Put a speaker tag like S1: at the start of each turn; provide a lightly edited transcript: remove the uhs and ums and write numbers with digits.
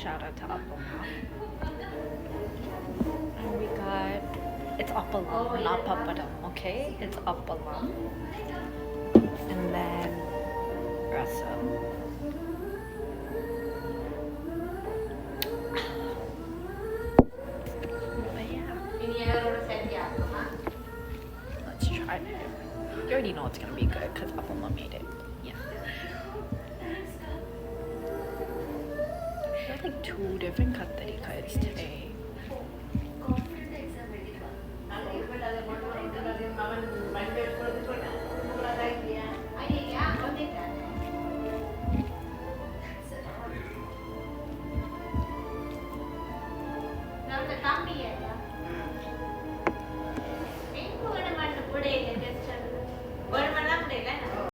S1: Shout out to appalam. And we got, it's appalam, not papadam, okay? It's appalam. And then rasam. But yeah. Let's try it. You already know it's gonna be good because appalam made it. Yeah. There's like 2 different katarikads today.